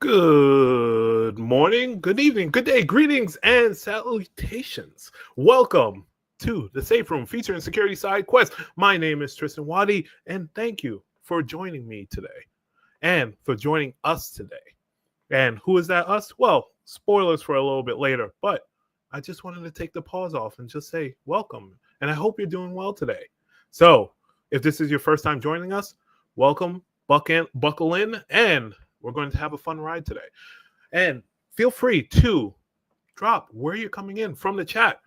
Good morning, good evening, good day, greetings, and salutations. Welcome to the Safe Room featuring Security SideQuest. My name is Tristan Wadi, and thank you for joining me today and for joining us today. And who is that us? Well, spoilers for a little bit later, but I just wanted to take the pause off and just say welcome. And I hope you're doing well today. So, if this is your first time joining us, welcome, buckle in, and we're going to have a fun ride today. And feel free to drop where you're coming in from the chat.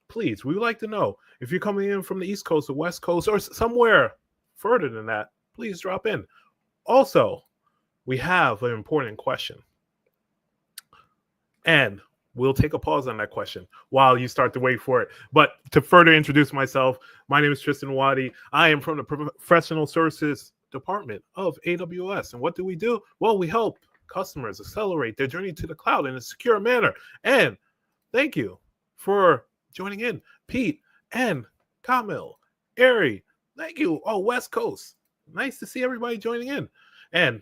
Please, we would like to know if you're coming in from the East Coast or West Coast or somewhere further than that, please drop in. Also, we have an important question. And we'll take a pause on that question while you start to wait for it. But to further introduce myself, my name is Tristan Wadi. I am from the Professional Services Department of AWS. And what do? Well, we help customers accelerate their journey to the cloud in a secure manner. And thank you for joining in, Pete and Kamil, Ari. Thank you. Oh, West Coast. Nice to see everybody joining in. And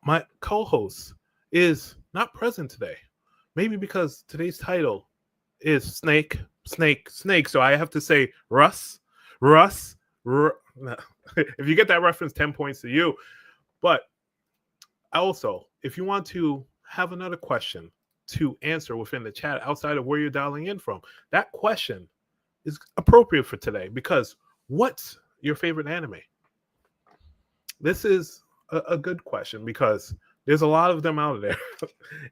my co-host is not present today. Maybe because today's title is Snake. So I have to say Russ. If you get that reference, 10 points to you. But also, if you want to have another question to answer within the chat outside of where you're dialing in from, that question is appropriate for today because what's your favorite anime? This is a good question because there's a lot of them out there.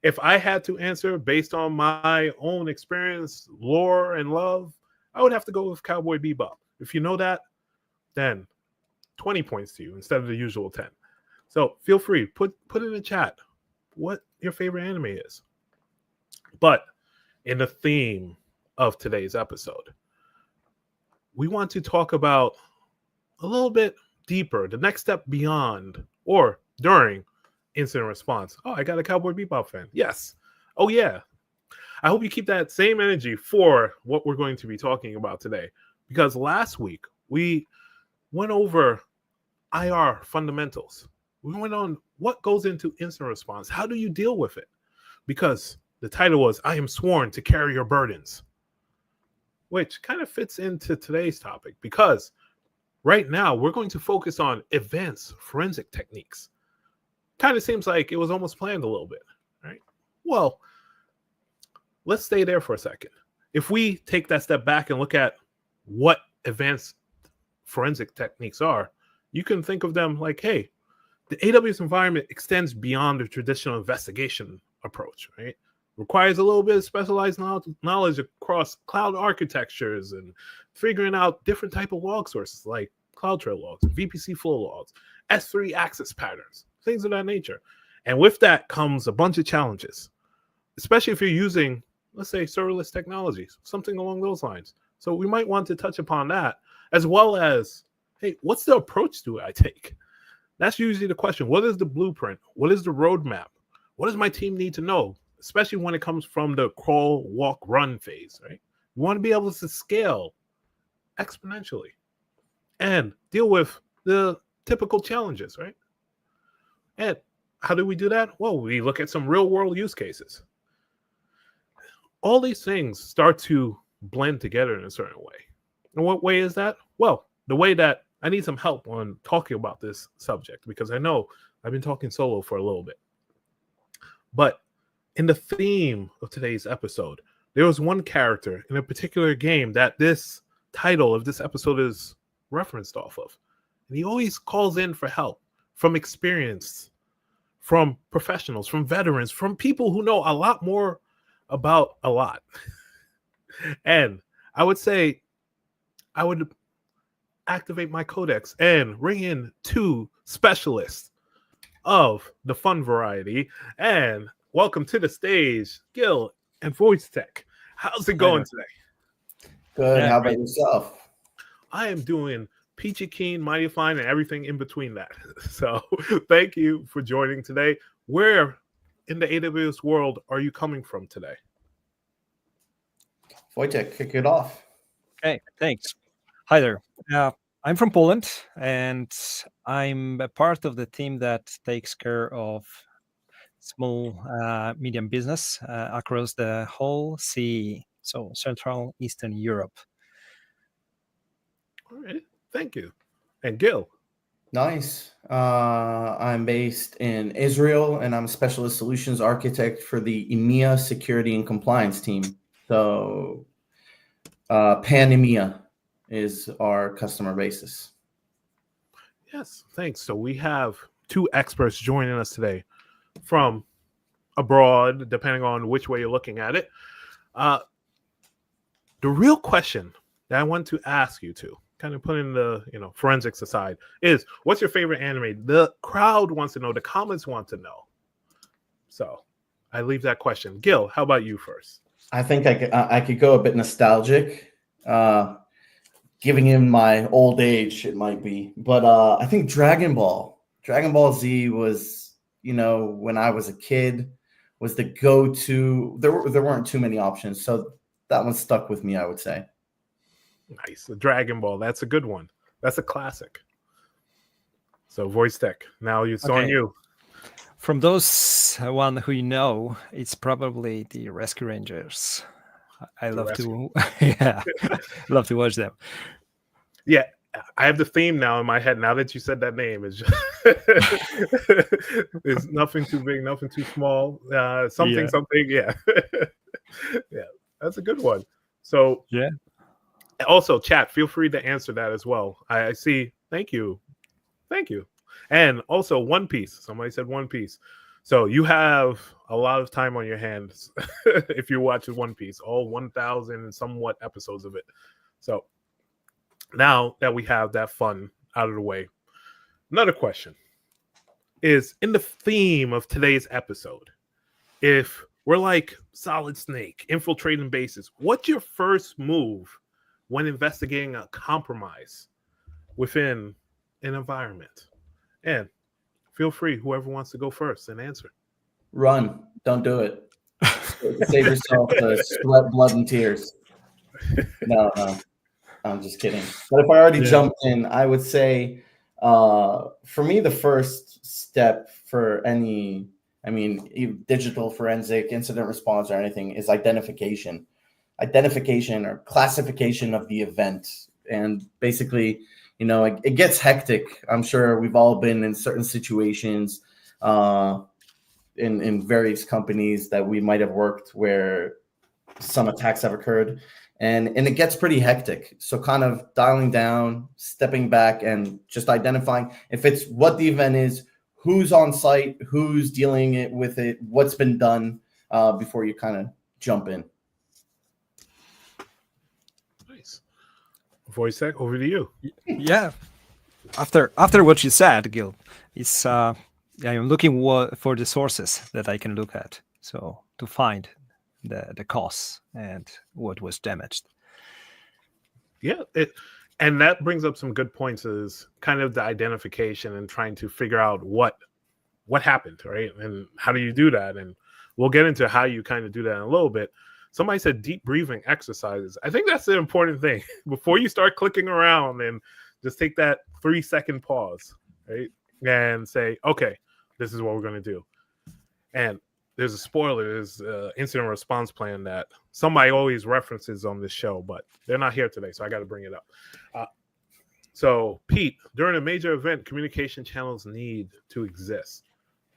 If I had to answer based on my own experience, lore, and love, I would have to go with Cowboy Bebop. If you know that, then 20 points to you instead of the usual 10. So feel free, put in the chat what your favorite anime is. But in the theme of today's episode, we want to talk about a little bit deeper, the next step beyond or during incident response. Oh, I got a Cowboy Bebop fan. Yes. Oh, yeah. I hope you keep that same energy for what we're going to be talking about today. Because last week, we went over IR fundamentals. We went on what goes into incident response. How do you deal with it? Because the title was, I am sworn to carry your burdens, which kind of fits into today's topic because right now we're going to focus on advanced forensic techniques. Kind of seems like it was almost planned a little bit, right? Well, let's stay there for a second. If we take that step back and look at what advanced forensic techniques are, you can think of them like, hey, the AWS environment extends beyond the traditional investigation approach, right? Requires a little bit of specialized knowledge across cloud architectures and figuring out different type of log sources like CloudTrail logs, VPC flow logs, S3 access patterns, things of that nature. And with that comes a bunch of challenges, especially if you're using, let's say, serverless technologies, something along those lines. So we might want to touch upon that, as well as, hey, what's the approach do I take? That's usually the question. What is the blueprint? What is the roadmap? What does my team need to know, especially when it comes from the crawl, walk, run phase, right? You want to be able to scale exponentially and deal with the typical challenges, right? And how do we do that? Well, we look at some real world use cases. All these things start to blend together in a certain way. And what way is that? Well, the way that I need some help on talking about this subject because I know I've been talking solo for a little bit. But in the theme of today's episode, there was one character in a particular game that this title of this episode is referenced off of. And he always calls in for help from experience, from professionals, from veterans, from people who know a lot more about a lot. And I would say I would activate my codex and bring in two specialists of the fun variety. And welcome to the stage, Gil and Wojtek. How's it going today? Good. How about yourself? I am doing peachy keen, mighty fine, and everything in between that. So thank you for joining today. Where in the AWS world are you coming from today? Wojtek, kick it off. Okay, thanks. Hi there. I'm from Poland, and I'm a part of the team that takes care of small, medium business across the whole CEE, so Central Eastern Europe. All right. Thank you. And Gil. Nice. I'm based in Israel, and I'm a specialist solutions architect for the EMEA security and compliance team. So Pan EMEA is our customer basis. Yes, thanks. So we have two experts joining us today from abroad, depending on which way you're looking at it. The real question that I want to ask you two, kind of putting the forensics aside, is what's your favorite anime? The crowd wants to know, the comments want to know. So I leave that question. Gil, how about you first? I think I could go a bit nostalgic, giving him my old age, it might be. But I think Dragon Ball Z was, when I was a kid, was the go-to. There weren't too many options, so that one stuck with me, I would say. Nice. The Dragon Ball. That's a good one. That's a classic. So Wojtek, now it's on you. From those one who it's probably the Rescue Rangers. I love to love to watch them. Yeah, I have the theme now in my head. Now that you said that name, it's just it's nothing too big, nothing too small. Something. Yeah, yeah, that's a good one. So yeah. Also, chat, feel free to answer that as well. I see. Thank you. And also, One Piece. Somebody said One Piece. So you have a lot of time on your hands if you're watching One Piece, all 1,000 and somewhat episodes of it. So now that we have that fun out of the way, another question is in the theme of today's episode. If we're like Solid Snake, infiltrating bases, what's your first move when investigating a compromise within an environment? And feel free, whoever wants to go first and answer. Run. Don't do it. Save yourself the sweat, blood, and tears. No, I'm just kidding. But if I already jumped in, I would say for me, the first step for any, digital forensic incident response or anything is identification or classification of the event. And basically, it gets hectic. I'm sure we've all been in certain situations in various companies that we might have worked where some attacks have occurred. And it gets pretty hectic. So kind of dialing down, stepping back, and just identifying if it's what the event is, who's on site, who's dealing with it, what's been done before you kind of jump in. Nice. Wojtek, over to you. Yeah. After what you said, Gil, it's I'm looking for the sources that I can look at, so to find the cause and what was damaged. Yeah, and that brings up some good points, is kind of the identification and trying to figure out what happened, right? And how do you do that? And we'll get into how you kind of do that in a little bit. Somebody said deep breathing exercises. I think that's the important thing. Before you start clicking around, and just take that 3-second pause, right? And say, okay, this is what we're going to do. And there's a spoiler, there's an incident response plan that somebody always references on this show, but they're not here today, so I got to bring it up. So, Pete, during a major event, communication channels need to exist.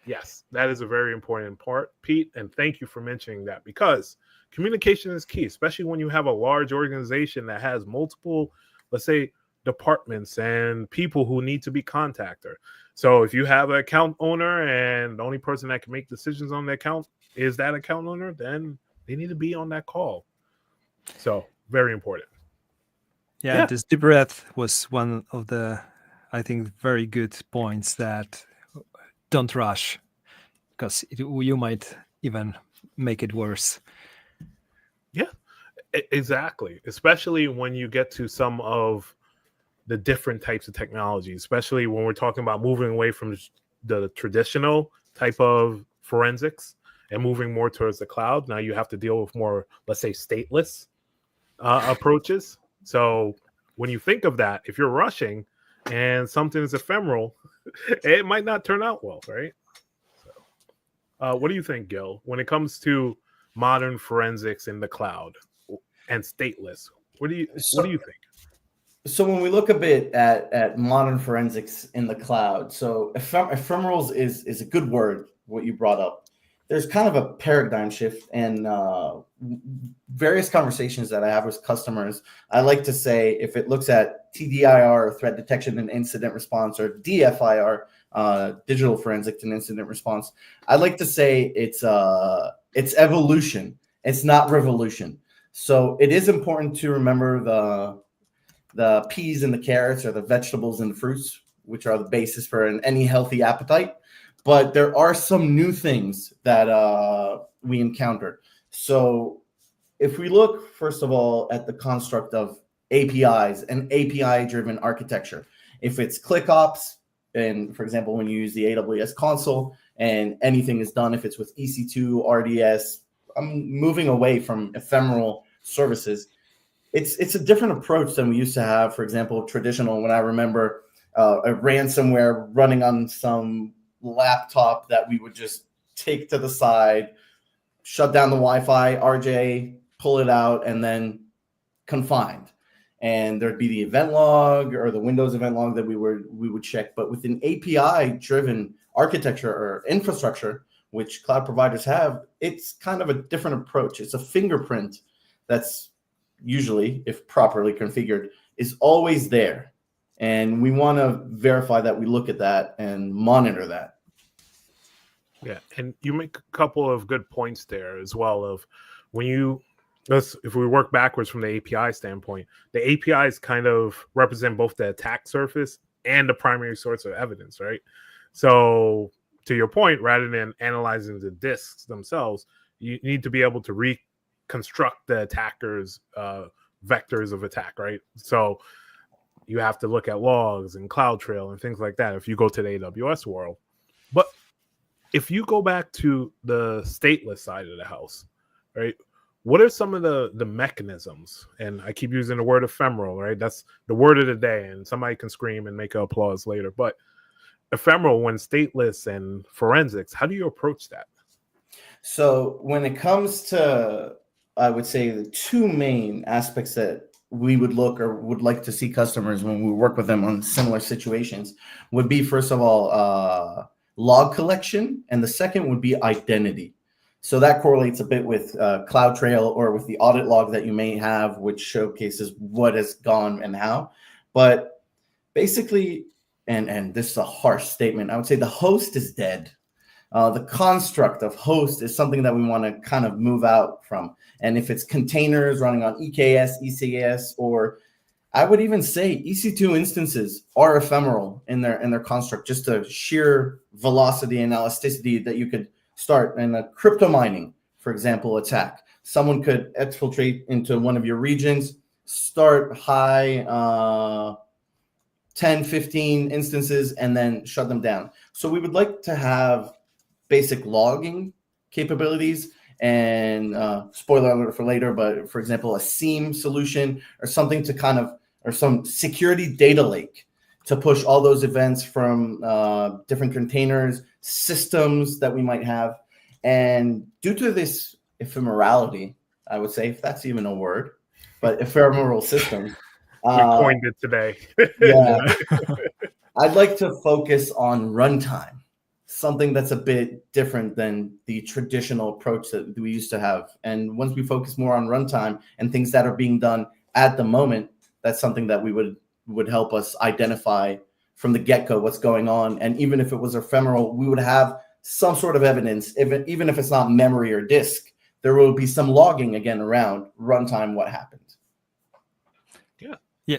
Yes, that is a very important part, Pete, and thank you for mentioning that, because communication is key, especially when you have a large organization that has multiple, let's say, departments and people who need to be contacted. So if you have an account owner and the only person that can make decisions on the account is that account owner, then they need to be on that call. So very important. Yeah. This deep breath was one of the, I think, very good points, that don't rush, because you might even make it worse. Yeah, exactly. Especially when you get to some of the different types of technology, especially when we're talking about moving away from the traditional type of forensics and moving more towards the cloud. Now you have to deal with more, let's say, stateless approaches. So when you think of that, if you're rushing and something is ephemeral, it might not turn out well, right? So What do you think, Gil, when it comes to modern forensics in the cloud and stateless? What do you think? So when we look a bit at modern forensics in the cloud, so ephemerals is a good word, what you brought up. There's kind of a paradigm shift, and various conversations that I have with customers, I like to say, if it looks at TDIR, threat detection and incident response, or DFIR, digital forensic and incident response, I like to say it's evolution. It's not revolution. So it is important to remember the peas and the carrots, or the vegetables and the fruits, which are the basis for any healthy appetite. But there are some new things that we encounter. So if we look, first of all, at the construct of APIs and API-driven architecture, if it's ClickOps, and for example, when you use the AWS console and anything is done, if it's with EC2, RDS, I'm moving away from ephemeral services. It's a different approach than we used to have, for example, traditional, when I remember a ransomware running on some laptop that we would just take to the side, shut down the Wi-Fi, RJ, pull it out, and then confined. And there'd be the event log or the Windows event log that we would check. But with an API-driven architecture or infrastructure, which cloud providers have, it's kind of a different approach. It's a fingerprint that's usually, if properly configured, is always there. And we want to verify that we look at that and monitor that. Yeah, and you make a couple of good points there as well. Of if we work backwards from the API standpoint, the APIs kind of represent both the attack surface and the primary source of evidence, right? So to your point, rather than analyzing the disks themselves, you need to be able to reconstruct the attacker's vectors of attack, right? So you have to look at logs and CloudTrail and things like that if you go to the AWS world. But if you go back to the stateless side of the house, right, what are some of the mechanisms? And I keep using the word ephemeral, right? That's the word of the day, and somebody can scream and make applause later. But ephemeral, when stateless and forensics, how do you approach that? So when it comes to, I would say, the two main aspects that we would look or would like to see customers when we work with them on similar situations would be, first of all, log collection, and the second would be identity. So that correlates a bit with CloudTrail or with the audit log that you may have, which showcases what has gone and how. But basically, and this is a harsh statement, I would say the host is dead. The construct of host is something that we want to kind of move out from. And if it's containers running on EKS, ECS, or I would even say EC2 instances are ephemeral in their construct, just a sheer velocity and elasticity that you could start in a crypto mining, for example, attack. Someone could exfiltrate into one of your regions, start high 10, 15 instances, and then shut them down. So we would like to have basic logging capabilities, and spoiler alert for later, but for example, a SIEM solution or something to kind of, or some security data lake to push all those events from different containers, systems that we might have. And due to this ephemerality, I would say, if that's even a word, but ephemeral systems. We coined it today. Yeah. I'd like to focus on runtime, something that's a bit different than the traditional approach that we used to have. And once we focus more on runtime and things that are being done at the moment, that's something that we would help us identify from the get-go what's going on. And even if it was ephemeral, we would have some sort of evidence, even if it's not memory or disk, there will be some logging again around runtime, what happened. Yeah,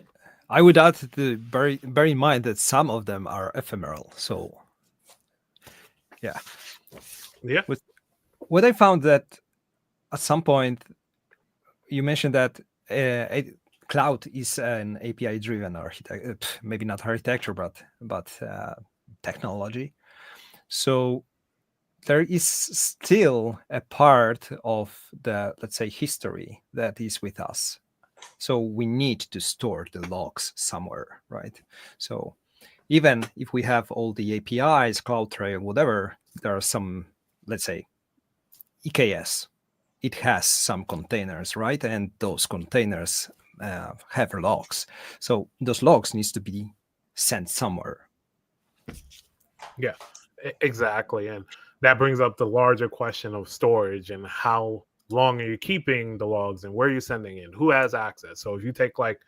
I would add to bear in mind that some of them are ephemeral. So, yeah. What I found that at some point, you mentioned that cloud is an API-driven architecture, maybe not architecture, but technology. So there is still a part of the, let's say, history that is with us. So we need to store the logs somewhere, right? So even if we have all the APIs, CloudTrail, whatever, there are some let's say, EKS. It has some containers, right? And those containers have logs. So those logs needs to be sent somewhere. Yeah, exactly. And that brings up the larger question of storage and how long are you keeping the logs and where you're sending in, who has access. So if you take like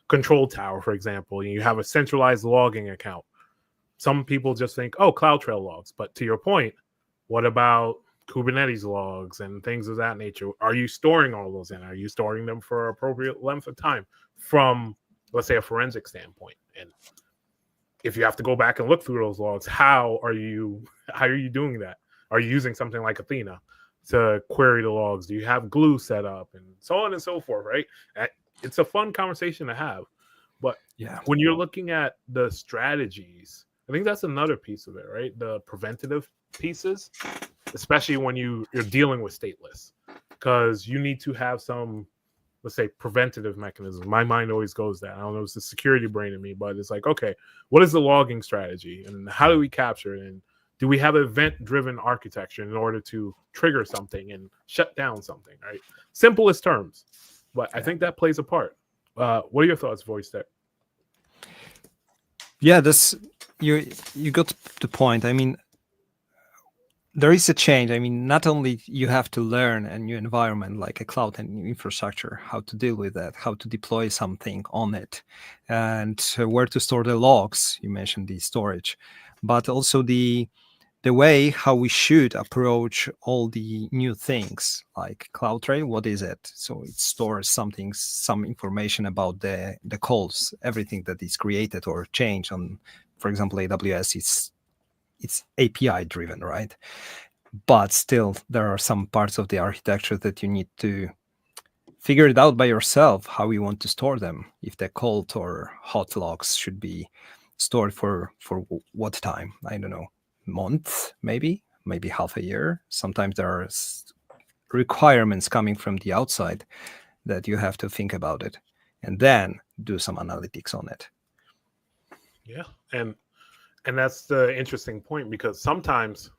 Control Tower, for example, and you have a centralized logging account, some people just think, oh, CloudTrail logs. But to your point, what about Kubernetes logs and things of that nature? Are you storing all those in? Are you storing them for appropriate length of time from, let's say, a forensic standpoint? And if you have to go back and look through those logs, how are you doing that? Are you using something like Athena to query the logs? Do you have Glue set up and so on and so forth, right? It's a fun conversation to have. But Yeah, when you're looking at the strategies, I think that's another piece of it, right? The preventative pieces, especially when you're dealing with stateless, because you need to have some, let's say, preventative mechanisms. My mind always goes there. I don't know, it's the security brain in me, but it's like, okay, what is the logging strategy and how do we capture it? And do we have event-driven architecture in order to trigger something and shut down something, right? Simplest terms, but I think that plays a part. What are your thoughts, Wojtek? yeah. This you got the point. I mean, there is a change. I mean, not only you have to learn a new environment like a cloud and infrastructure, how to deal with that, how to deploy something on it, and where to store the logs. You mentioned the storage, but also the way how we should approach all the new things like CloudTrail. What is it? So it stores some information about the calls, everything that is created or changed on, for example, AWS. It's API driven, right? But still, there are some parts of the architecture that you need to figure it out by yourself, how you want to store them. If the cold or hot logs should be stored for what time? I don't know, month, maybe half a year. Sometimes there are requirements coming from the outside that you have to think about it and then do some analytics on it. Yeah, and that's the interesting point, because sometimes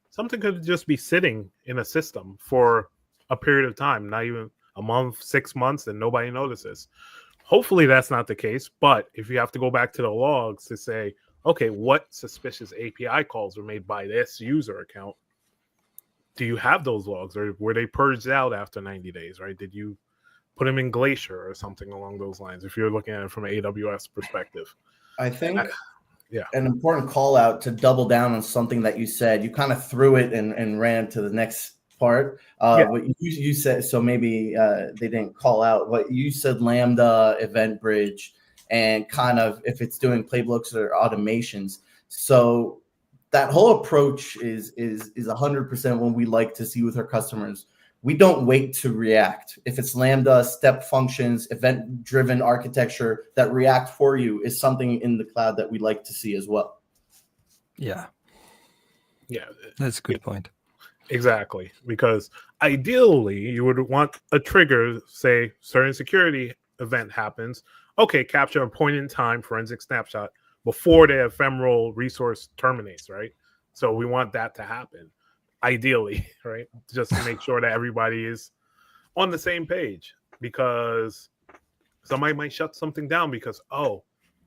something could just be sitting in a system for a period of time, not even a month, 6 months, and nobody notices. Hopefully that's not the case, but if you have to go back to the logs to say, okay, what suspicious API calls were made by this user account? Do you have those logs, or were they purged out after 90 days, right? Did you put them in Glacier or something along those lines, if you're looking at it from an AWS perspective? I think yeah, an important call out to double down on something that you said. You kind of threw it and ran to the next part. What you said, so maybe they didn't call out what you said, Lambda, Event Bridge, and kind of if it's doing playbooks or automations. So that whole approach is 100% what we like to see with our customers. We don't wait to react. If it's Lambda, step functions, event-driven architecture that react for you is something in the cloud that we like to see as well. Yeah, yeah, that's a good point. Exactly, because ideally you would want a trigger, say certain security event happens. Okay, capture a point in time forensic snapshot before the ephemeral resource terminates, right? So we want that to happen, ideally, right? Just to make sure that everybody is on the same page, because somebody might shut something down because, oh,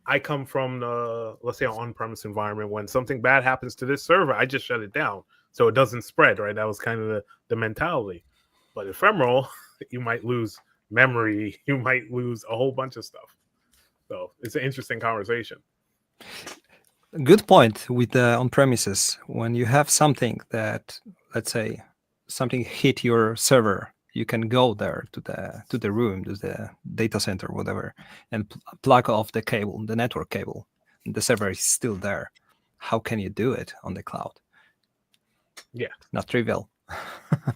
I come from the, let's say, an on-premise environment. When something bad happens to this server, I just shut it down so it doesn't spread, right? That was kind of the mentality. But ephemeral, you might lose memory, you might lose a whole bunch of stuff. So it's an interesting conversation. Good point with the on-premises. When you have something that, let's say, something hit your server, you can go there to the room, to the data center, whatever, and plug off the cable, the network cable. And the server is still there. How can you do it on the cloud? Yeah, not trivial.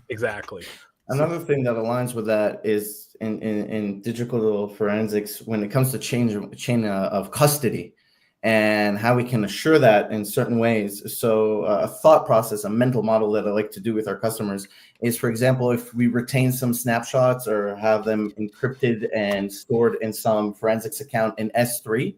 Exactly. Another thing that aligns with that is in digital forensics, when it comes to chain of custody and how we can assure that in certain ways. So a thought process, a mental model that I like to do with our customers is, for example, if we retain some snapshots or have them encrypted and stored in some forensics account in S3,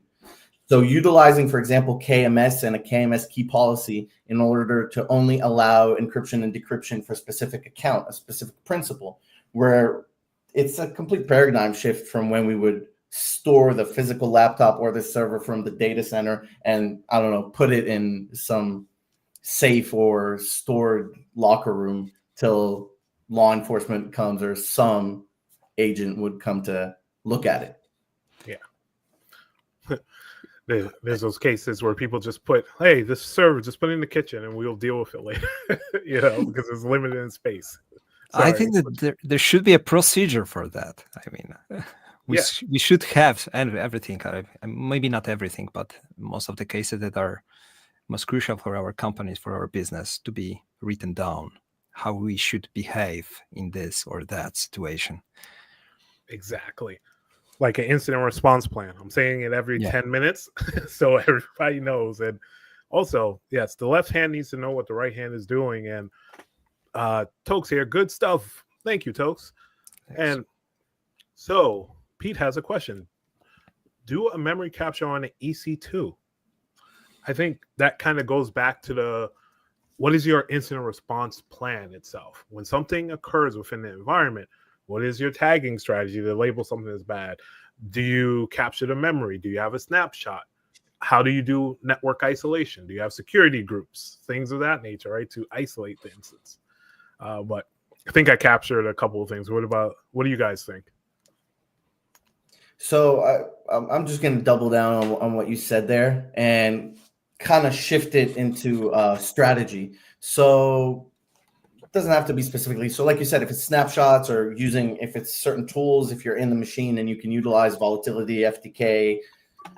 So utilizing, for example, KMS and a KMS key policy in order to only allow encryption and decryption for a specific account, a specific principal, where it's a complete paradigm shift from when we would store the physical laptop or the server from the data center and, I don't know, put it in some safe or stored locker room till law enforcement comes or some agent would come to look at it. There's those cases where people just put, hey, this server, just put it in the kitchen and we'll deal with it later, because it's limited in space. I think that there should be a procedure for that. I mean, we should have everything, maybe not everything, but most of the cases that are most crucial for our companies, for our business, to be written down, how we should behave in this or that situation. Exactly. Like an incident response plan. I'm saying it every 10 minutes so everybody knows. And also, yes, the left hand needs to know what the right hand is doing. And Tokes here, good stuff. Thank you, Tokes. Thanks. And so Pete has a question. Do a memory capture on an EC2. I think that kind of goes back to what is your incident response plan itself? When something occurs within the environment, what is your tagging strategy to label something as bad? Do you capture the memory? Do you have a snapshot? How do you do network isolation? Do you have security groups? Things of that nature, right? To isolate the instance. But I think I captured a couple of things. What do you guys think? So I'm just going to double down on what you said there and kind of shift it into strategy. So it doesn't have to be specifically. So like you said, if it's snapshots or if it's certain tools, if you're in the machine and you can utilize volatility, FTK,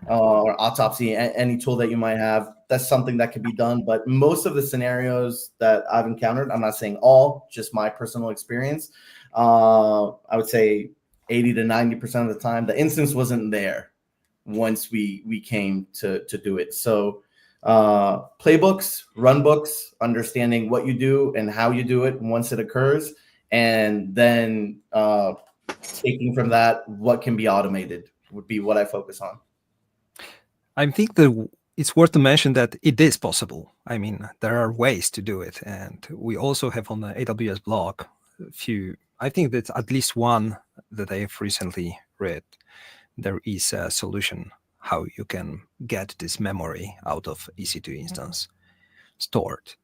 or autopsy, any tool that you might have, that's something that could be done. But most of the scenarios that I've encountered, I'm not saying all, just my personal experience, I would say 80 to 90% of the time, the instance wasn't there once we came to do it. So playbooks, run books, understanding what you do and how you do it once it occurs, and then taking from that what can be automated would be what I focus on. I think that it's worth to mention that it is possible. I mean, there are ways to do it, and we also have on the AWS blog a few. I think that's at least one that I have recently read. There is a solution how you can get this memory out of EC2 instance stored.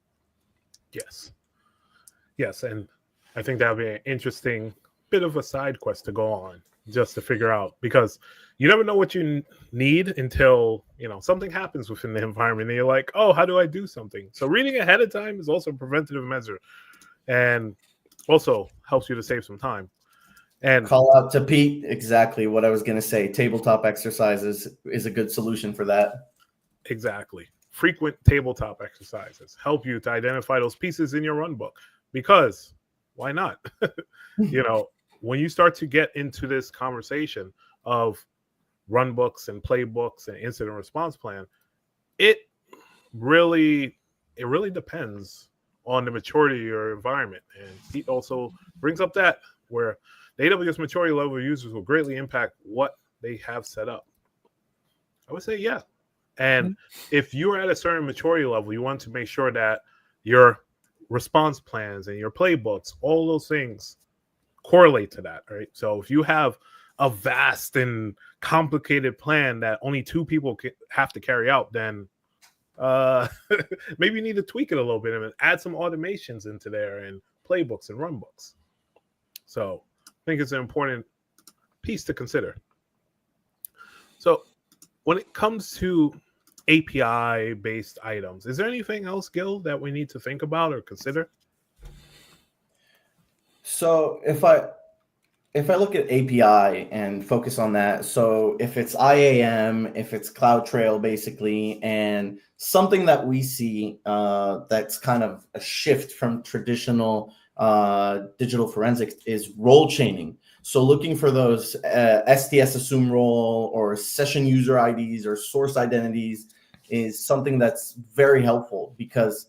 Yes, and I think that would be an interesting bit of a side quest to go on just to figure out, because you never know what you need until something happens within the environment and you're like, oh, how do I do something? So reading ahead of time is also a preventative measure and also helps you to save some time. And call out to Pete, exactly what I was going to say. Tabletop exercises is a good solution for that. Exactly. Frequent tabletop exercises help you to identify those pieces in your run book, because why not? When you start to get into this conversation of run books and playbooks and incident response plan, it really depends on the maturity of your environment. And Pete also brings up that where the AWS maturity level users will greatly impact what they have set up. I would say, yeah. And if you're at a certain maturity level, you want to make sure that your response plans and your playbooks, all those things correlate to that, right? So if you have a vast and complicated plan that only 2 people have to carry out, then maybe you need to tweak it a little bit and add some automations into there and playbooks and run books. So I think it's an important piece to consider. So when it comes to API-based items, is there anything else, Gil, that we need to think about or consider? So if I look at API and focus on that, so if it's IAM, if it's CloudTrail, basically, and something that we see that's kind of a shift from traditional digital forensics is role chaining. So looking for those STS assume role or session user IDs or source identities is something that's very helpful, because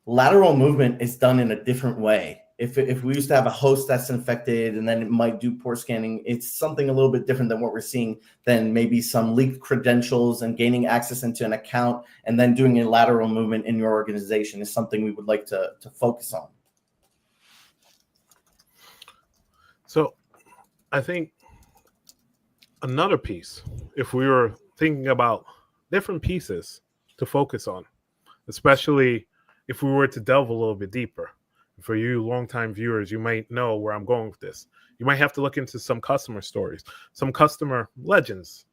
lateral movement is done in a different way if we used to have a host that's infected and then it might do port scanning, it's something a little bit different than what we're seeing than maybe some leaked credentials and gaining access into an account and then doing a lateral movement in your organization is something we would like to focus on. So I think another piece, if we were thinking about different pieces to focus on, especially if we were to delve a little bit deeper. For you longtime viewers, you might know where I'm going with this. You might have to look into some customer stories, some customer legends,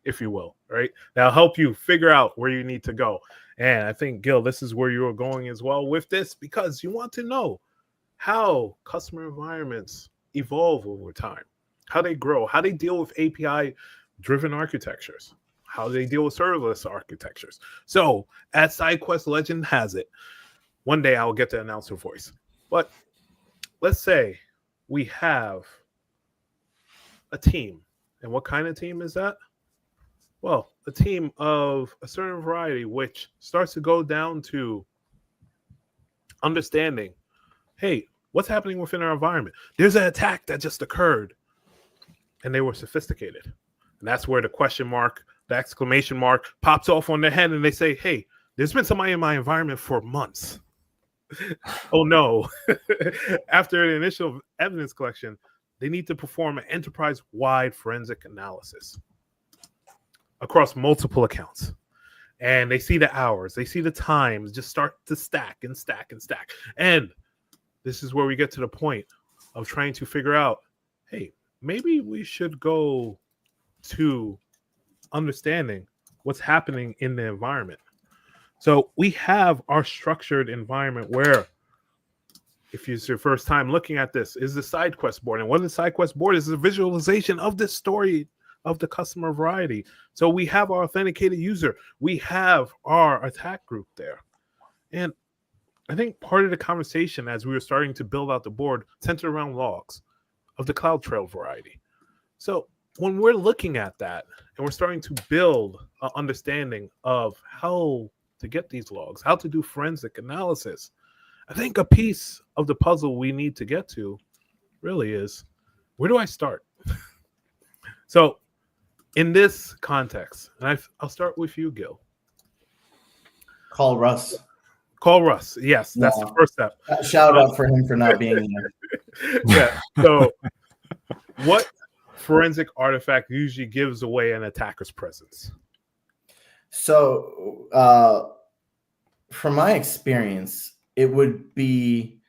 if you will, right? That'll help you figure out where you need to go. And I think, Gil, this is where you are going as well with this, because you want to know how customer environments evolve over time, how they grow, how they deal with API-driven architectures, how they deal with serverless architectures. So, as SideQuest legend has it, one day I'll get to announce her voice. But let's say we have a team. And what kind of team is that? Well, a team of a certain variety, which starts to go down to understanding, hey, what's happening within our environment? There's an attack that just occurred. And they were sophisticated. And that's where the question mark, the exclamation mark pops off on their head. And they say, hey, there's been somebody in my environment for months. Oh, no. After the initial evidence collection, they need to perform an enterprise-wide forensic analysis across multiple accounts. And they see the hours, they see the times just start to stack and stack and stack. And this is where we get to the point of trying to figure out, hey, maybe we should go to understanding what's happening in the environment. So we have our structured environment where, if it's your first time looking at this, is the SideQuest board. And what the SideQuest board is a visualization of this story of the customer variety. So we have our authenticated user. We have our attack group there. And I think part of the conversation as we were starting to build out the board centered around logs of the CloudTrail variety. So when we're looking at that and we're starting to build an understanding of how to get these logs, how to do forensic analysis, I think a piece of the puzzle we need to get to really is, where do I start? So in this context, and I'll start with you, Gil. Call Russ. Call Russ. Yes, that's the first step. Shout out for him for not being here. Yeah. So what forensic artifact usually gives away an attacker's presence? So, from my experience, it would be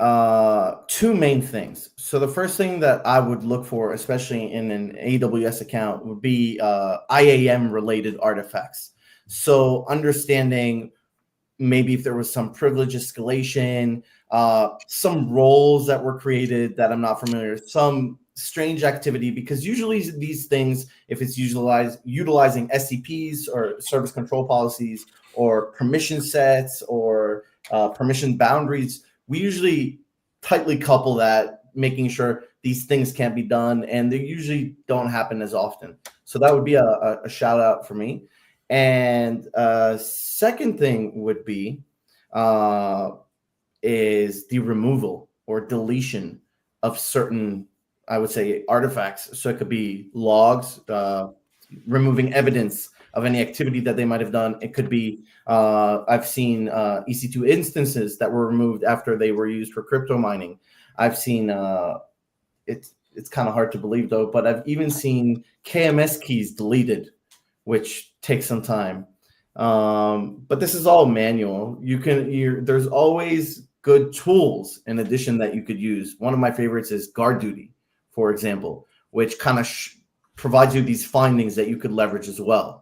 two main things. So the first thing that I would look for, especially in an AWS account, would be IAM related artifacts. So understanding maybe if there was some privilege escalation, some roles that were created that I'm not familiar with, some strange activity, because usually these things, if it's utilizing SCPs or service control policies or permission sets or permission boundaries, we usually tightly couple that, making sure these things can't be done, and they usually don't happen as often. So that would be a shout out for me. And second thing would be is the removal or deletion of certain, I would say, artifacts. So it could be logs, removing evidence of any activity that they might have done. It could be, I've seen EC2 instances that were removed after they were used for crypto mining. I've seen, it's kind of hard to believe though, but I've even seen KMS keys deleted, which takes some time. But this is all manual. There's always good tools in addition that you could use. One of my favorites is Guard Duty, for example, which kind of provides you these findings that you could leverage as well.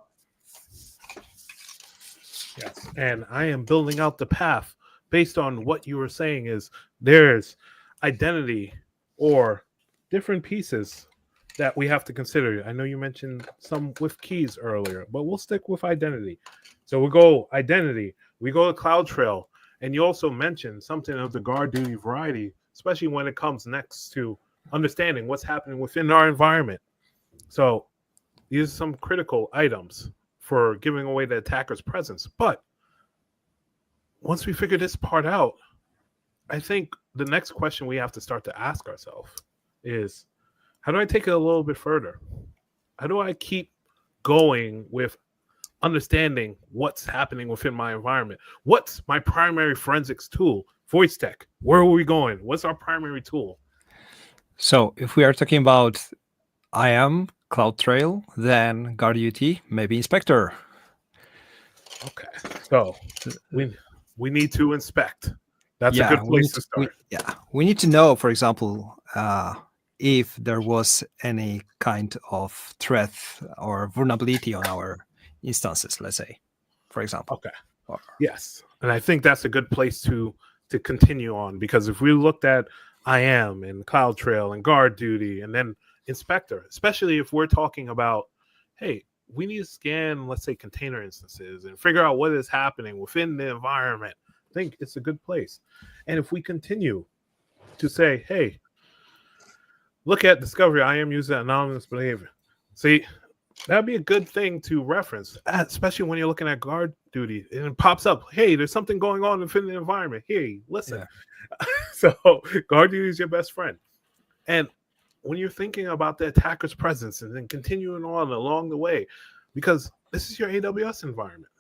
Yes, and I am building out the path based on what you were saying is there's identity or different pieces that we have to consider. I know you mentioned some with keys earlier, but we'll stick with identity. So we'll go identity, we go to CloudTrail, and you also mentioned something of the Guard Duty variety, especially when it comes next to understanding what's happening within our environment. So these are some critical items for giving away the attacker's presence. But once we figure this part out, I think the next question we have to start to ask ourselves is, how do I take it a little bit further? How do I keep going with understanding what's happening within my environment? What's my primary forensics tool? Wojtek, where are we going? What's our primary tool? So if we are talking about IAM, CloudTrail, then GuardDuty, maybe Inspector. Okay, so we need to inspect. That's a good place to start. We need to know, for example, if there was any kind of threat or vulnerability on our instances, let's say, for example. Okay. Yes, and I think that's a good place to continue on, because if we looked at IAM and CloudTrail and GuardDuty and then Inspector, especially if we're talking about, hey, we need to scan, let's say, container instances and figure out what is happening within the environment, I think it's a good place. And if we continue to say, hey, look at discovery, IAM user anonymous behavior. See, that'd be a good thing to reference, especially when you're looking at GuardDuty and it pops up, hey, there's something going on within the environment. Hey, listen. Yeah. So GuardDuty is your best friend. And when you're thinking about the attacker's presence and then continuing on along the way, because this is your AWS environment.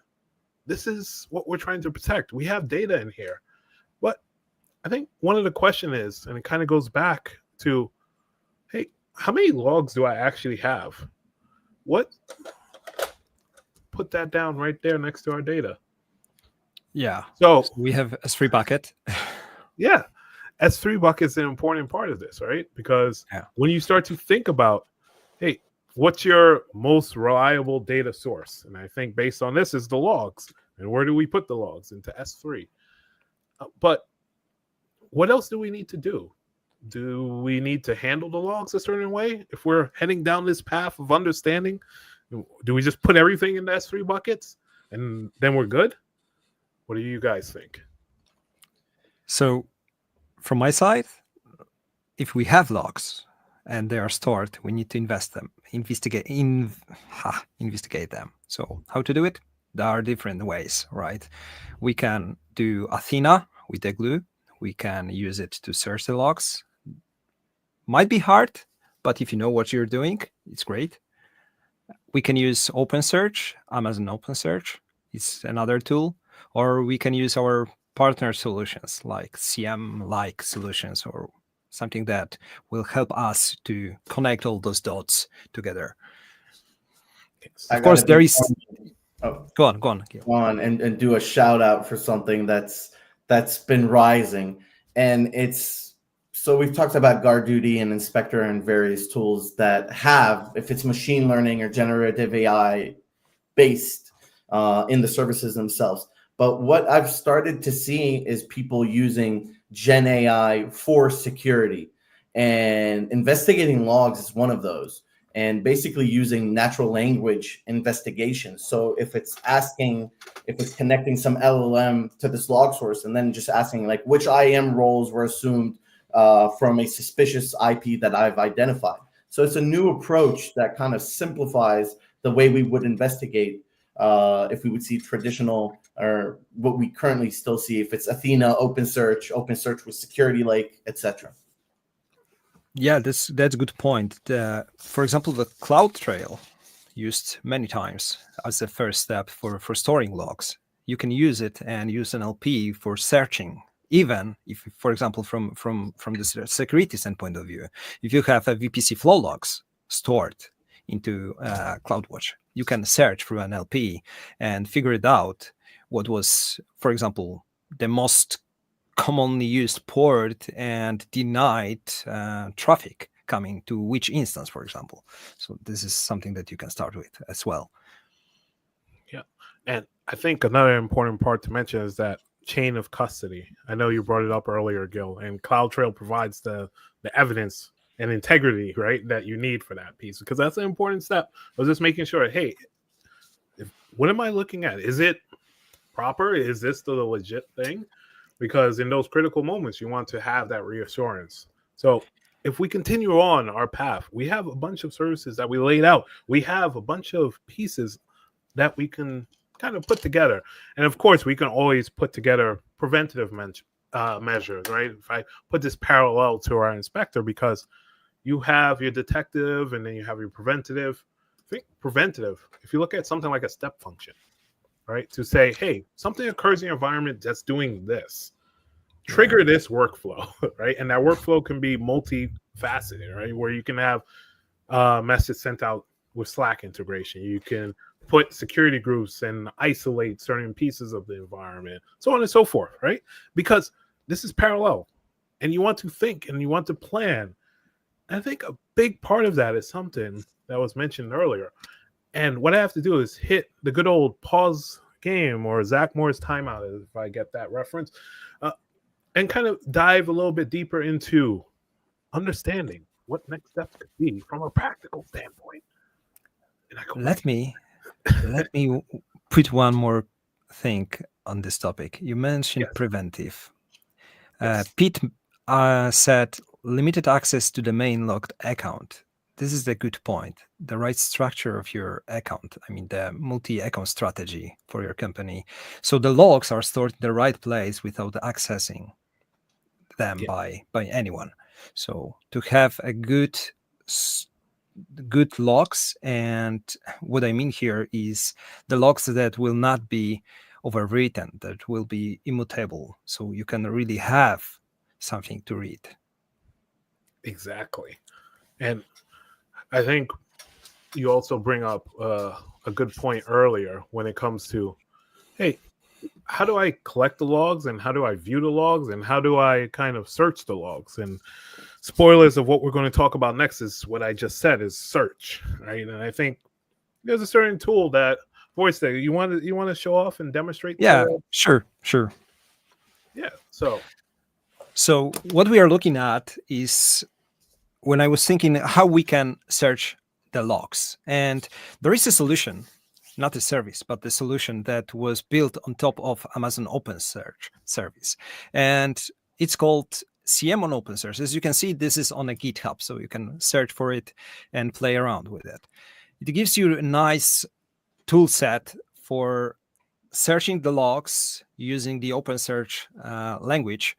This is what we're trying to protect. We have data in here. But I think one of the questions is, and it kind of goes back to, hey, how many logs do I actually have? What? Put that down right there next to our data. Yeah. So we have S3 bucket. Yeah. S3 bucket is an important part of this, right? Because when you start to think about, hey, what's your most reliable data source? And I think based on this is the logs. And where do we put the logs? Into S3. But what else do we need to do? Do we need to handle the logs a certain way? If we're heading down this path of understanding, do we just put everything in the S3 buckets and then we're good? What do you guys think? So from my side, if we have logs and they are stored, we need to investigate them. So how to do it? There are different ways, right? We can do Athena with the glue. We can use it to search the logs. Might be hard, but if you know what you're doing, it's great. We can use OpenSearch, Amazon OpenSearch. It's another tool. Or we can use our partner solutions like SIEM-like solutions or something that will help us to connect all those dots together. Of course, there is... Go on. And do a shout out for something that's been rising. And it's, so we've talked about GuardDuty and Inspector and various tools that have, if it's machine learning or generative AI based in the services themselves. But what I've started to see is people using Gen AI for security, and investigating logs is one of those, and basically using natural language investigation. So if it's connecting some LLM to this log source and then just asking like which IAM roles were assumed from a suspicious IP that I've identified. So it's a new approach that kind of simplifies the way we would investigate if we would see traditional, or what we currently still see, if it's Athena, OpenSearch with Security Lake, etc. Yeah, that's a good point. For example, the CloudTrail used many times as the first step for storing logs. You can use it and use NLP for searching, even if, for example, from the security standpoint of view, if you have a VPC flow logs stored into CloudWatch, you can search through NLP and figure it out what was, for example, the most commonly used port and denied traffic coming to which instance, for example. So this is something that you can start with as well. Yeah. And I think another important part to mention is that chain of custody. I know you brought it up earlier, Gil, and CloudTrail provides the evidence and integrity, right, that you need for that piece, because that's an important step of just making sure, hey, what am I looking at? Is it proper? Is this the legit thing? Because in those critical moments, you want to have that reassurance. So if we continue on our path, we have a bunch of services that we laid out. We have a bunch of pieces that we can kind of put together. And of course, we can always put together preventative measures, right? If I put this parallel to our inspector, because you have your detective and then you have your preventative. I think preventative, if you look at something like a step function, right? To say, hey, something occurs in your environment that's doing this. Trigger this workflow, right? And that workflow can be multifaceted, right? Where you can have a message sent out with Slack integration. You can put security groups and isolate certain pieces of the environment, so on and so forth, right? Because this is parallel and you want to think and you want to plan. And I think a big part of that is something that was mentioned earlier. And what I have to do is hit the good old pause game, or Zach Moore's timeout, if I get that reference, and kind of dive a little bit deeper into understanding what next steps could be from a practical standpoint. Let me put one more thing on this topic. You mentioned preventive. Pete said limited access to the main logged account. This is a good point. The right structure of your account, I mean the multi-account strategy for your company. So the logs are stored in the right place without accessing them by anyone. So to have a good logs, and what I mean here is the logs that will not be overwritten, that will be immutable, so you can really have something to read. Exactly. And I think you also bring up a good point earlier when it comes to, hey, how do I collect the logs, and how do I view the logs, and how do I kind of search the logs? And spoilers of what we're going to talk about next is what I just said, is search, right? And I think there's a certain tool that Wojtek, you want to show off and demonstrate? Yeah, sure. Yeah. So what we are looking at is, when I was thinking how we can search the logs, and there is a solution, not a service, but the solution that was built on top of Amazon OpenSearch service, and it's called SIEM on OpenSearch. As you can see, this is on a GitHub, so you can search for it and play around with it. It gives you a nice tool set for searching the logs using the OpenSearch language.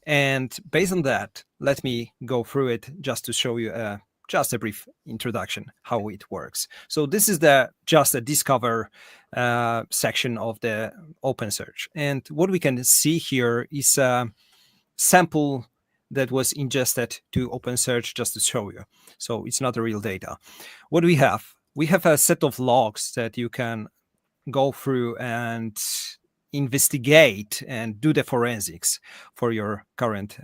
And based on that, let me go through it just to show you just a brief introduction how it works. So this is just a discover section of the OpenSearch. And what we can see here is a sample that was ingested to OpenSearch, just to show you. So it's not the real data. What we have a set of logs that you can go through and investigate and do the forensics for your current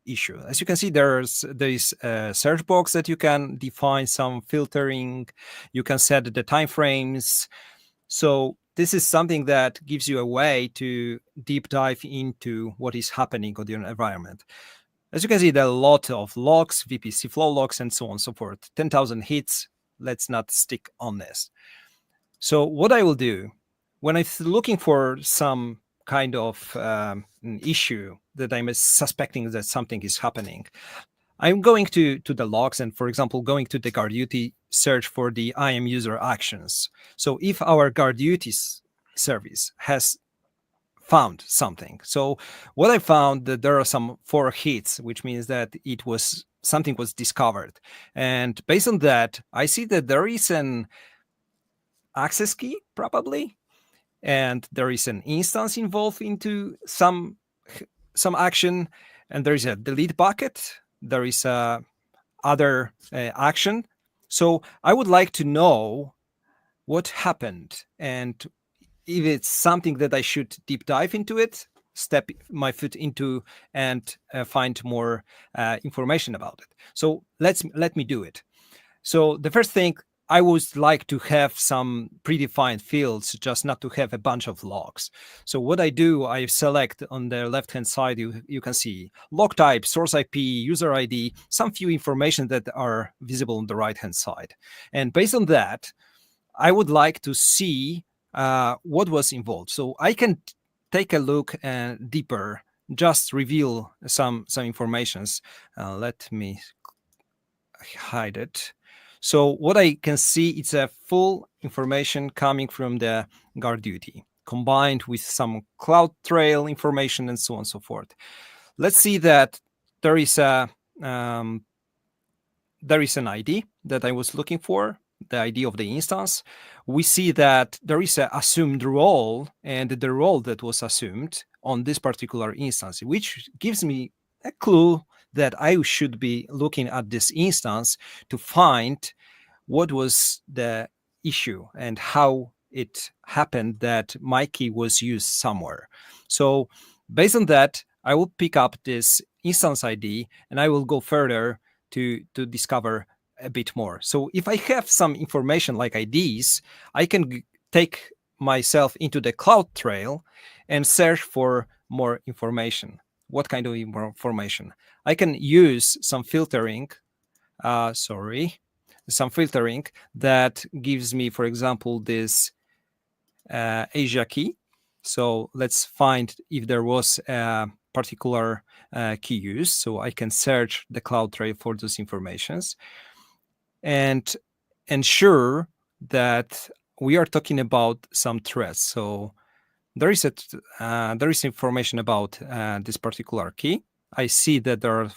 issue. As you can see, there is a search box that you can define some filtering. You can set the timeframes. So this is something that gives you a way to deep dive into what is happening on your environment. As you can see, there are a lot of logs, VPC flow logs, and so on and so forth. 10,000 hits. Let's not stick on this. So what I will do, when I'm looking for some kind of an issue that I'm suspecting that something is happening, I'm going to the logs and, for example, going to the guard duty, search for the IAM user actions. So if our guard duties service has found something, so what I found, that there are some 4 hits, which means that something was discovered. And based on that, I see that there is an access key probably, and there is an instance involved into some action, and there is a delete bucket, there is a other action. So I would like to know what happened, and if it's something that I should deep dive into it, step my foot into, and find more information about it. So let me do it. So the first thing, I would like to have some predefined fields, just not to have a bunch of logs. So what I do, I select on the left-hand side, you can see log type, source IP, user ID, some few information that are visible on the right-hand side. And based on that, I would like to see what was involved. So I can take a look deeper, just reveal some informations. Let me hide it. So what I can see, it's a full information coming from the guard duty. combined with some CloudTrail information and so on and so forth. Let's see that there is an ID that I was looking for, the ID of the instance. We see that there is an assumed role, and the role that was assumed on this particular instance, which gives me a clue that I should be looking at this instance to find what was the issue and how it happened that my key was used somewhere. So based on that, I will pick up this instance ID and I will go further to discover a bit more. So if I have some information like IDs, I can take myself into the CloudTrail and search for more information. What kind of information? I can use some filtering, some filtering that gives me, for example, this Asia key. So let's find if there was a particular key used. So I can search the CloudTrail for those informations and ensure that we are talking about some threats. So there is information about this particular key. I see that there are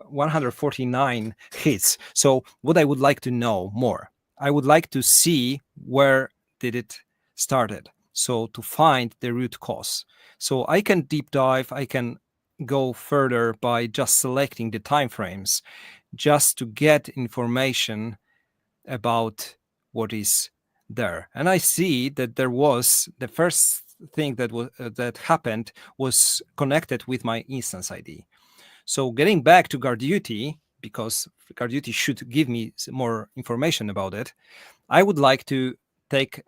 149 hits. So what I would like to know more, I would like to see where did it started. So to find the root cause. So I can deep dive, I can go further by just selecting the timeframes, just to get information about what is there. And I see that there was the first thing that happened was connected with my instance ID. So getting back to GuardDuty, because GuardDuty should give me more information about it, I would like to take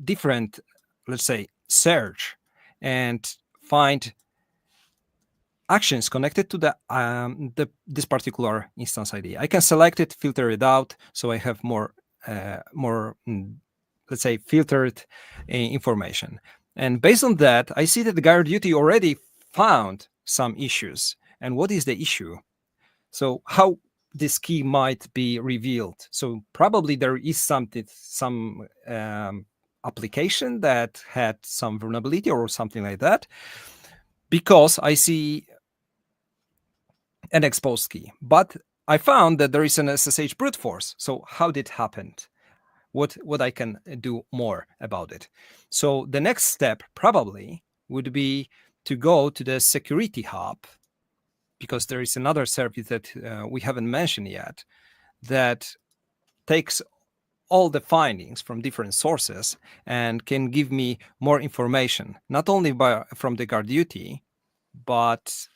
different, let's say, search and find actions connected to this particular instance ID. I can select it, filter it out, so I have more, let's say, filtered information. And based on that, I see that the GuardDuty already found some issues. And what is the issue? So how this key might be revealed? So probably there is some application that had some vulnerability or something like that, because I see an exposed key. But I found that there is an SSH brute force. So how did it happen? What I can do more about it? So the next step probably would be to go to the security hub, because there is another service that we haven't mentioned yet that takes all the findings from different sources and can give me more information, not only from the GuardDuty, but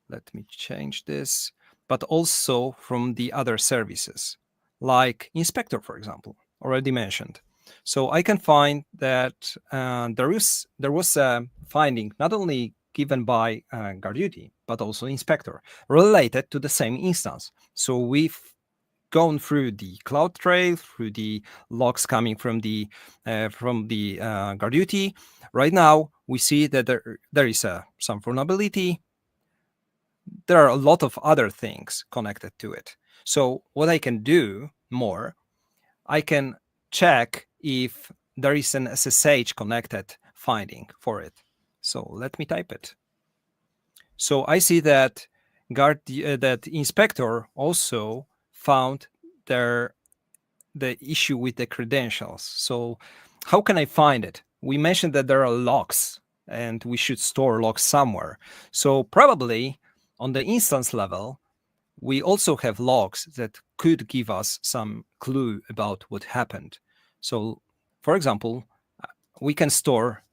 let me change this, but also from the other services, like Inspector, for example, already mentioned. So I can find that there was a finding not only given by GuardDuty, but also Inspector, related to the same instance. So we've gone through the CloudTrail, through the logs coming from the GuardDuty. Right now, we see that there is some vulnerability. There are a lot of other things connected to it. So what I can do more, I can check if there is an SSH connected finding for it. So let me type it. So I see that that Inspector also found the issue with the credentials. So how can I find it? We mentioned that there are logs and we should store logs somewhere. So probably on the instance level, we also have logs that could give us some clue about what happened. So for example, we can store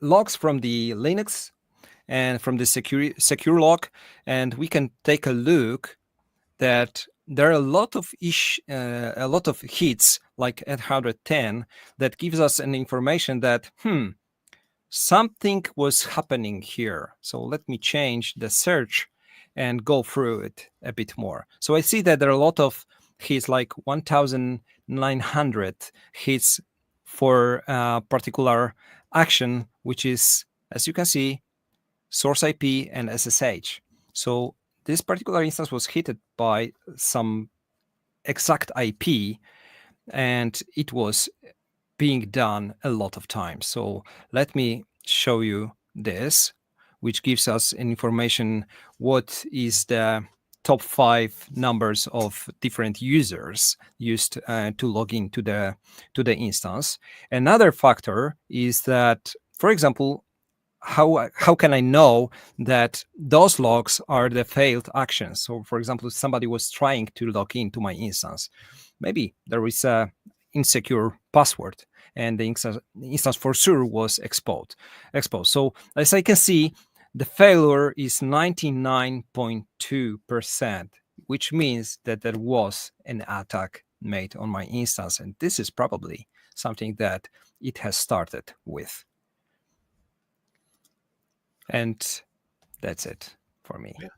logs from the Linux and from the secure log, and we can take a look that there are a lot of hits, like 810, that gives us an information that something was happening here. So let me change the search and go through it a bit more. So I see that there are a lot of hits, like 1,900 hits for a particular action, which is, as you can see, source IP and SSH. So this particular instance was hit by some exact IP, and it was being done a lot of times. So let me show you this, which gives us information what is the top 5 numbers of different users used to log into the instance. Another factor is that, for example, how can I know that those logs are the failed actions? So, for example, if somebody was trying to log into my instance, maybe there is a insecure password, and the instance for sure was exposed. So, as I can see, the failure is 99.2%, which means that there was an attack made on my instance, and this is probably something that it has started with. And that's it for me. Yeah.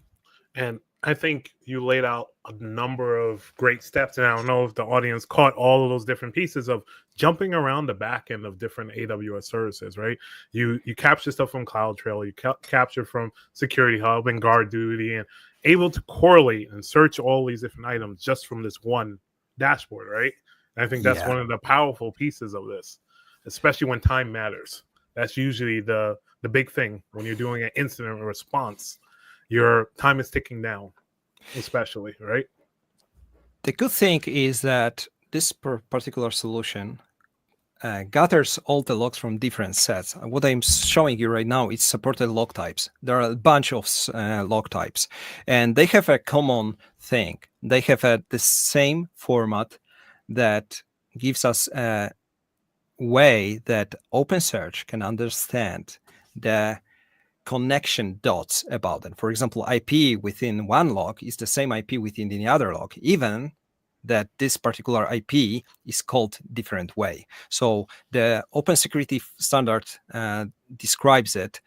And I think you laid out a number of great steps. And I don't know if the audience caught all of those different pieces of jumping around the back end of different AWS services, right? You capture stuff from CloudTrail, you capture from Security Hub and GuardDuty, and able to correlate and search all these different items just from this one dashboard, right? And I think that's one of the powerful pieces of this, especially when time matters. That's usually the big thing when you're doing an incident response. Your time is ticking down, especially, right? The good thing is that this particular solution gathers all the logs from different sets. What I'm showing you right now is supported log types. There are a bunch of log types, and they have a common thing. They have the same format that gives us a way that OpenSearch can understand the connection dots about them. For example, IP within one log is the same IP within the other log, even that this particular IP is called different way. So the Open Security Standard describes it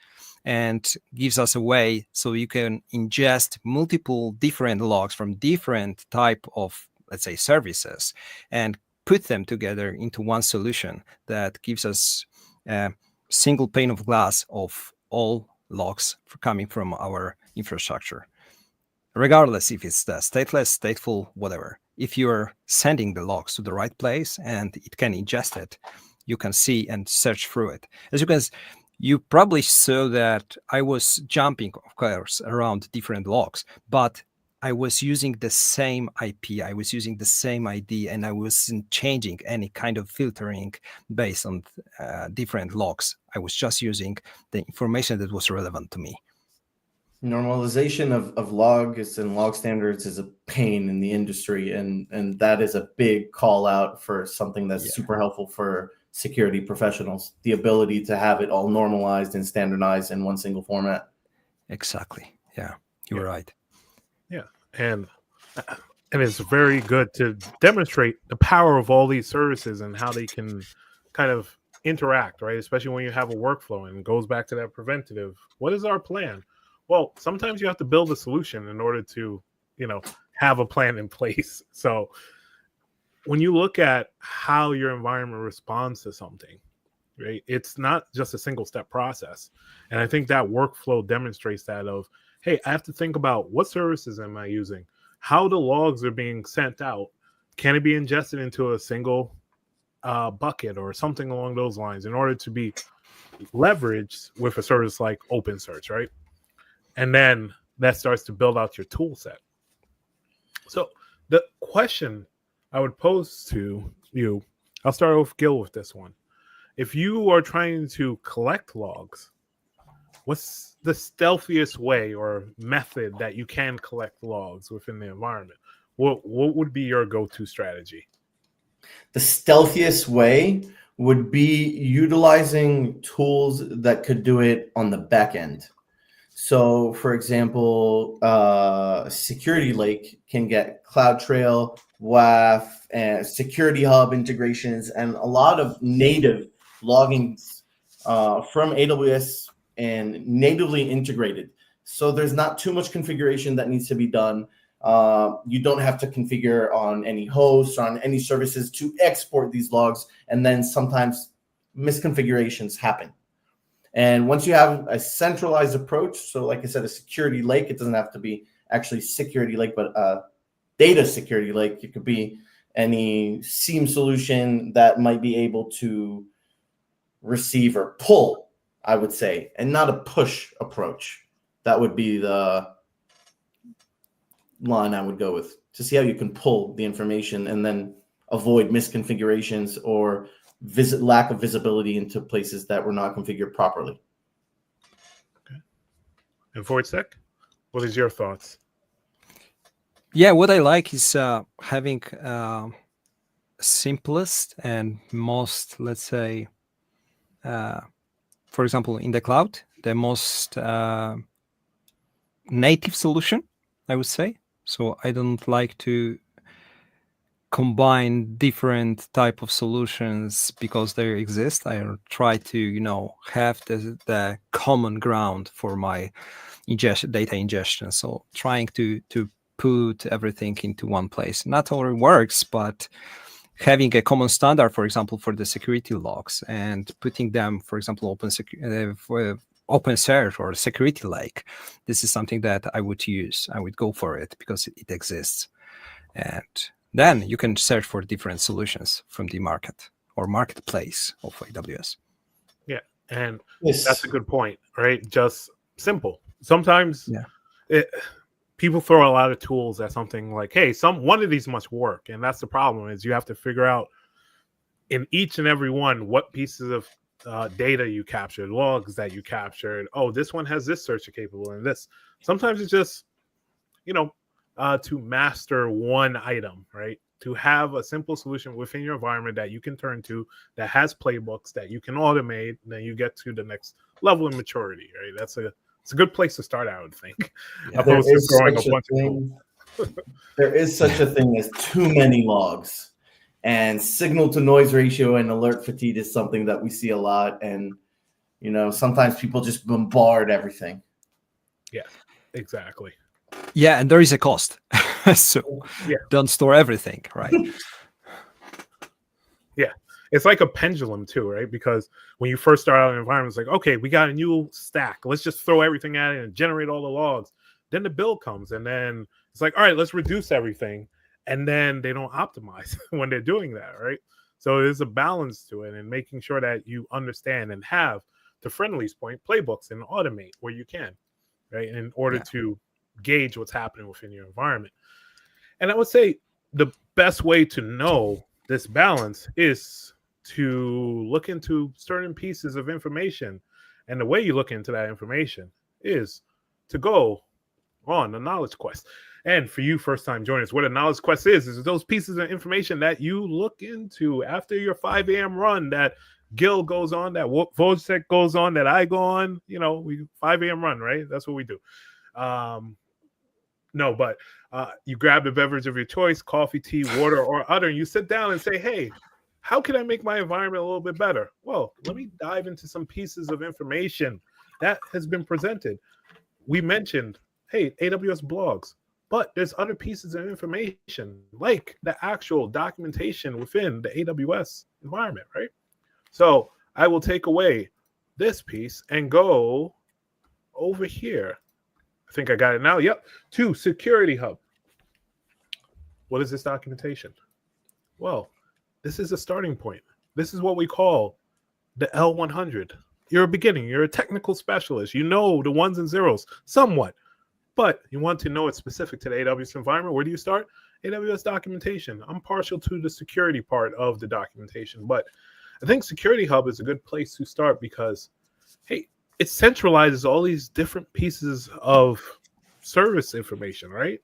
and gives us a way so you can ingest multiple different logs from different type of, let's say, services, and put them together into one solution that gives us a single pane of glass of all logs coming from our infrastructure, regardless if it's the stateless, stateful, whatever. If you're sending the logs to the right place and it can ingest it, you can see and search through it. As you can, you probably saw that I was jumping, of course, around different logs, but I was using the same IP, I was using the same ID, and I wasn't changing any kind of filtering based on different logs. I was just using the information that was relevant to me. Normalization of logs and log standards is a pain in the industry, and that is a big call out for something that's super helpful for security professionals, the ability to have it all normalized and standardized in one single format. Exactly. Yeah, you're right. Yeah, and it's very good to demonstrate the power of all these services and how they can kind of interact, right? Especially when you have a workflow, and it goes back to that preventative. What is our plan? Well, sometimes you have to build a solution in order to, have a plan in place. So when you look at how your environment responds to something, right, it's not just a single step process. And I think that workflow demonstrates that of, hey, I have to think about what services am I using? How the logs are being sent out. Can it be ingested into a single bucket or something along those lines in order to be leveraged with a service like OpenSearch, right? And then that starts to build out your tool set. So the question I would pose to you, I'll start with Gil with this one. If you are trying to collect logs, what's the stealthiest way or method that you can collect logs within the environment? What would be your go-to strategy? The stealthiest way would be utilizing tools that could do it on the back end. So, for example, Security Lake can get CloudTrail, WAF, and Security Hub integrations, and a lot of native logging from AWS and natively integrated. So there's not too much configuration that needs to be done. You don't have to configure on any hosts, on any services to export these logs, and then sometimes misconfigurations happen. And once you have a centralized approach, so like I said, a Security Lake, it doesn't have to be actually Security Lake, but data Security Lake. It could be any SIEM solution that might be able to receive or pull, I would say, and not a push approach. That would be the line I would go with, to see how you can pull the information and then avoid misconfigurations or lack of visibility into places that were not configured properly. Okay. And Wojtek, what is your thoughts? Yeah, what I like is having simplest and most, let's say, for example, in the cloud, the most native solution, I would say. So I don't like to combine different type of solutions because they exist. I try to, have the common ground for my data ingestion. So trying to put everything into one place. Not always works, but having a common standard, for example, for the security logs and putting them, for example, OpenSearch or Security Lake, this is something that I would use. I would go for it because it exists. And then you can search for different solutions from the market or marketplace of AWS. Yeah, and that's a good point, right? Just simple. Sometimes people throw a lot of tools at something like, hey, one of these must work. And that's the problem, is you have to figure out in each and every one what pieces of data you captured, logs that you captured. Oh, this one has this search capable and this. Sometimes it's just, to master one item, right? To have a simple solution within your environment that you can turn to, that has playbooks that you can automate, and then you get to the next level of maturity, right? It's a good place to start, I would think. Yeah. Opposed to throwing a bunch of tools. There is such a thing as too many logs, and signal to noise ratio and alert fatigue is something that we see a lot. And, sometimes people just bombard everything. Yeah, exactly. Yeah, and there is a cost. So don't store everything, right? Yeah. It's like a pendulum too, right? Because when you first start out in an environment, it's like, okay, we got a new stack. Let's just throw everything at it and generate all the logs. Then the bill comes, and then it's like, all right, let's reduce everything. And then they don't optimize when they're doing that, right? So there's a balance to it, and making sure that you understand and have, to Friendly's point, playbooks and automate where you can, right? In order to gauge what's happening within your environment. And I would say the best way to know this balance is to look into certain pieces of information. And the way you look into that information is to go on a knowledge quest. And for you first-time joiners, what a knowledge quest is those pieces of information that you look into after your 5 a.m. run, that Gil goes on, that Wojtek goes on, that I go on. We 5 a.m. run, right? That's what we do. You grab the beverage of your choice, coffee, tea, water, or other, and you sit down and say, hey, how can I make my environment a little bit better? Well, let me dive into some pieces of information that has been presented. We mentioned, hey, AWS blogs, but there's other pieces of information, like the actual documentation within the AWS environment, right? So I will take away this piece and go over here. I think I got it now. Yep. To Security Hub. What is this documentation? Well, this is a starting point. This is what we call the L100. You're a beginning. You're a technical specialist. You know the ones and zeros somewhat, but you want to know it's specific to the AWS environment. Where do you start? AWS documentation. I'm partial to the security part of the documentation, but I think Security Hub is a good place to start because, hey, it centralizes all these different pieces of service information, right?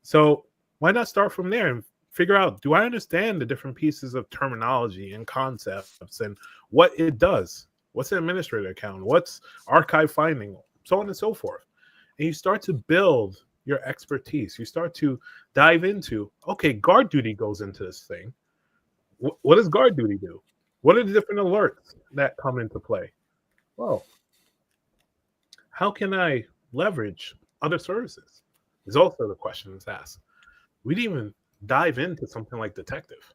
So why not start from there and figure out, do I understand the different pieces of terminology and concepts and what it does? What's an administrator account? What's archive finding? So on and so forth. And you start to build your expertise. You start to dive into, okay, guard duty goes into this thing. What does guard duty do? What are the different alerts that come into play? Well, how can I leverage other services? Is also the question that's asked. We didn't even dive into something like detective,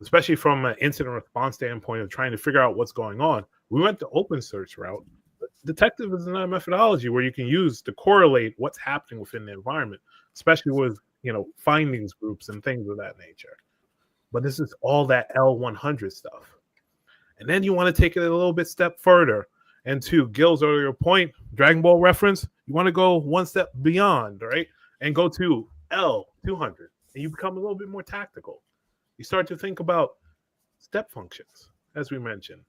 especially from an incident response standpoint of trying to figure out what's going on. We went the OpenSearch route. But detective is another methodology where you can use to correlate what's happening within the environment, especially with findings groups and things of that nature. But this is all that L100 stuff. And then you want to take it a little bit step further. And to Gil's earlier point, Dragon Ball reference, you want to go one step beyond, right? And go to L200. And you become a little bit more tactical. You start to think about step functions, as we mentioned.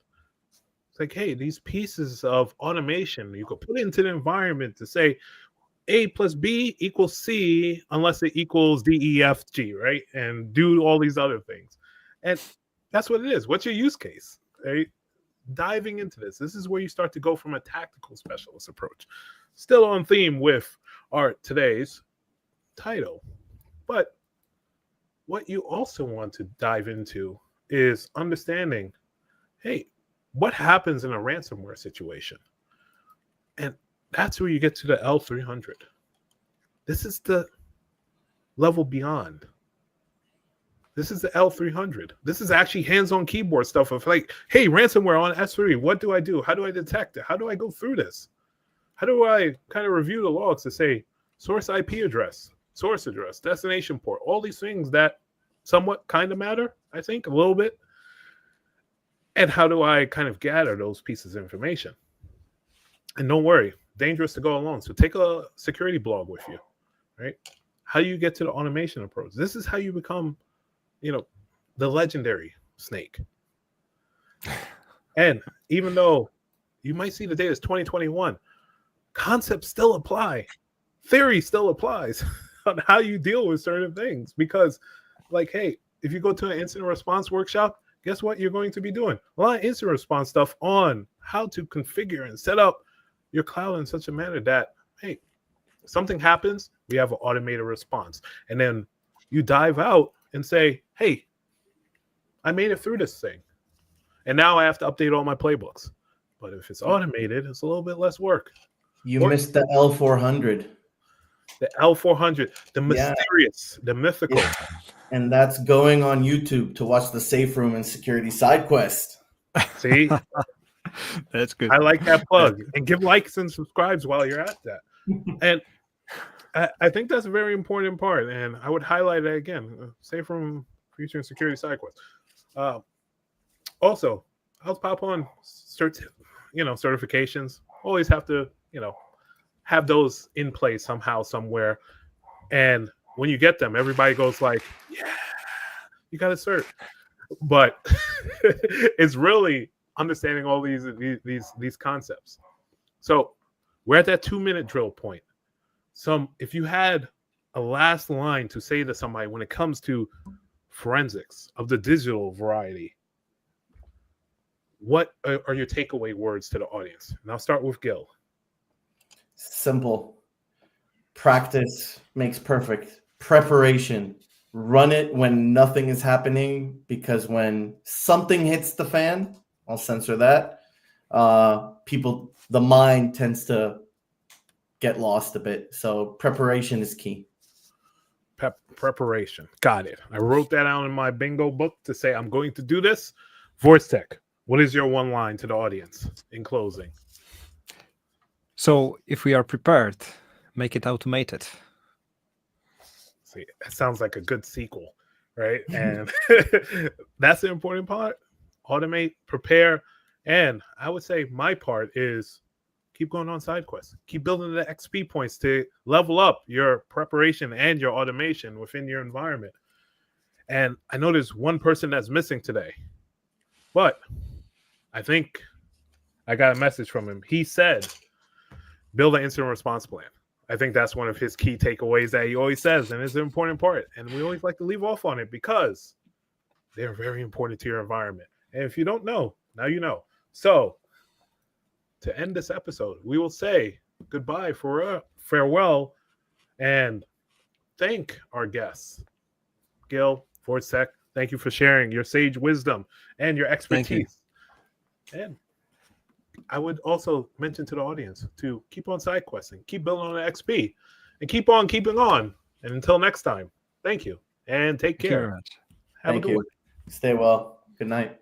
It's like, hey, these pieces of automation, you could put into the environment to say A plus B equals C unless it equals D, E, F, G, right? And do all these other things. And that's what it is. What's your use case, right? Diving into this. This is where you start to go from a tactical specialist approach. Still on theme with our today's title. But what you also want to dive into is understanding, hey, what happens in a ransomware situation? And that's where you get to the L300. This is the level beyond. This is the L300. This is actually hands-on keyboard stuff of like, hey, ransomware on S3. What do I do? How do I detect it? How do I go through this? How do I kind of review the logs to say source IP address, source address, destination port, all these things that somewhat kind of matter, I think, a little bit. And how do I kind of gather those pieces of information? And don't worry, dangerous to go alone. So take a security blog with you, right? How do you get to the automation approach? This is how you become, the legendary snake. And even though you might see the data is 2021, concepts still apply. Theory still applies on how you deal with certain things. Because, like, hey, if you go to an incident response workshop, guess what you're going to be doing? A lot of incident response stuff on how to configure and set up your cloud in such a manner that, hey, something happens, we have an automated response. And then you dive out and say, hey, I made it through this thing. And now I have to update all my playbooks. But if it's automated, it's a little bit less work. You missed the L400. The L400, the mysterious, the mythical. Yeah. And that's going on YouTube to watch the safe room and Security SideQuest. See? That's good. I like that plug. And give likes and subscribes while you're at that. And I think that's a very important part. And I would highlight it again. Safe room featuring Security SideQuest. Also, I'll pop on certifications. Always have to, have those in place somehow, somewhere. And when you get them, everybody goes like, yeah, you got a cert. But it's really understanding all these concepts. So we're at that 2-minute drill point. If you had a last line to say to somebody when it comes to forensics of the digital variety, what are your takeaway words to the audience? And I'll start with Gil. Simple. Practice makes perfect. Preparation. Run it when nothing is happening, because when something hits the fan, I'll censor that. The mind tends to get lost a bit. So preparation is key. Preparation. Got it. I wrote that out in my bingo book to say I'm going to do this. Wojtek, what is your one line to the audience in closing? So if we are prepared, make it automated. See, that sounds like a good sequel, right? And that's the important part. Automate, prepare, and I would say my part is keep going on SideQuest. Keep building the XP points to level up your preparation and your automation within your environment. And I know there's one person that's missing today, but I think I got a message from him. He said, build an incident response plan. I think that's one of his key takeaways that he always says, and it's an important part. And we always like to leave off on it because they're very important to your environment. And if you don't know, now you know. So to end this episode, we will say goodbye, farewell, and thank our guests. Gil, Wojtek, thank you for sharing your sage wisdom and your expertise. And I would also mention to the audience to keep on side questing, keep building on the XP, and keep on keeping on. And until next time, thank you and take care. Have a good one. Stay well. Good night.